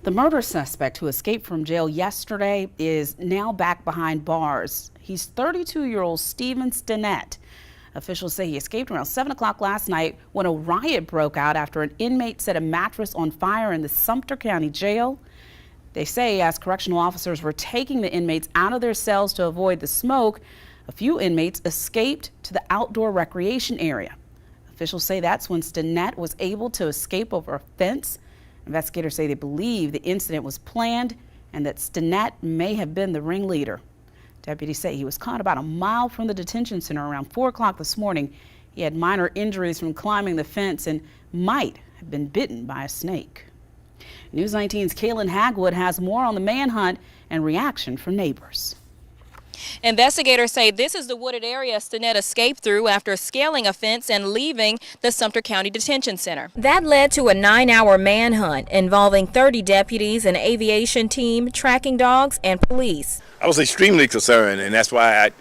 The murder suspect who escaped from jail yesterday is now back behind bars. He's 32-year-old Stephen Stinnett. Officials say he escaped around 7 o'clock last night when a riot broke out after an inmate set a mattress on fire in the Sumter County Jail. They say as correctional officers were taking the inmates out of their cells to avoid the smoke, a few inmates escaped to the outdoor recreation area. Officials say that's when Stinnett was able to escape over a fence. Investigators say they believe the incident was planned and that Stinnett may have been the ringleader. Deputies say he was caught about a mile from the detention center around 4 o'clock this morning. He had minor injuries from climbing the fence and might have been bitten by a snake. News 19's Kaylin Hagwood has more on the manhunt and reaction from neighbors. Investigators say this is the wooded area Stinnett escaped through after scaling a fence and leaving the Sumter County Detention Center. That led to a 9-hour manhunt involving 30 deputies, an aviation team, tracking dogs, and police. I was extremely concerned, and that's why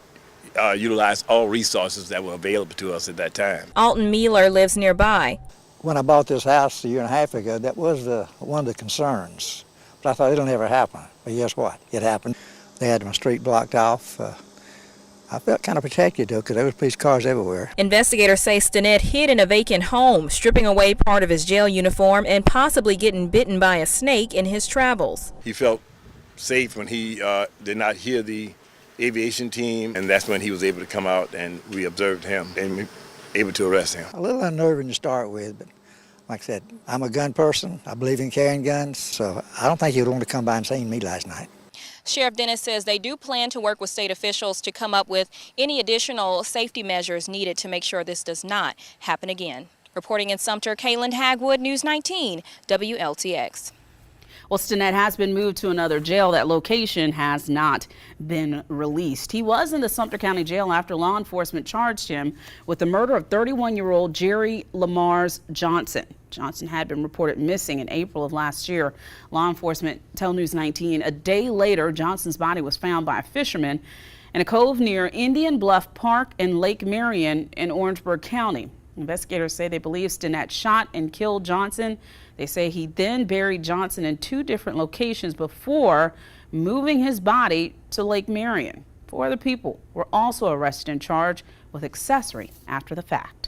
I utilized all resources that were available to us at that time. Alton Mealer lives nearby. When I bought this house a year and a half ago, that was one of the concerns. But I thought it'll never happen. But guess what? It happened. They had my street blocked off. I felt kind of protected, though, because there was police cars everywhere. Investigators say Stinnett hid in a vacant home, stripping away part of his jail uniform and possibly getting bitten by a snake in his travels. He felt safe when he did not hear the aviation team, and that's when he was able to come out and we observed him and able to arrest him. A little unnerving to start with, but like I said, I'm a gun person. I believe in carrying guns, so I don't think he would want to come by and see me last night. Sheriff Dennis says they do plan to work with state officials to come up with any additional safety measures needed to make sure this does not happen again. Reporting in Sumter, Kaylin Hagwood, News 19, WLTX. Well, Stinnett has been moved to another jail. That location has not been released. He was in the Sumter County Jail after law enforcement charged him with the murder of 31-year-old Jerry Lamars Johnson. Johnson had been reported missing in April of last year. Law enforcement tell News 19 a day later, Johnson's body was found by a fisherman in a cove near Indian Bluff Park and Lake Marion in Orangeburg County. Investigators say they believe Stinnett shot and killed Johnson. They say he then buried Johnson in 2 different locations before moving his body to Lake Marion. 4 other people were also arrested and charged with accessory after the fact.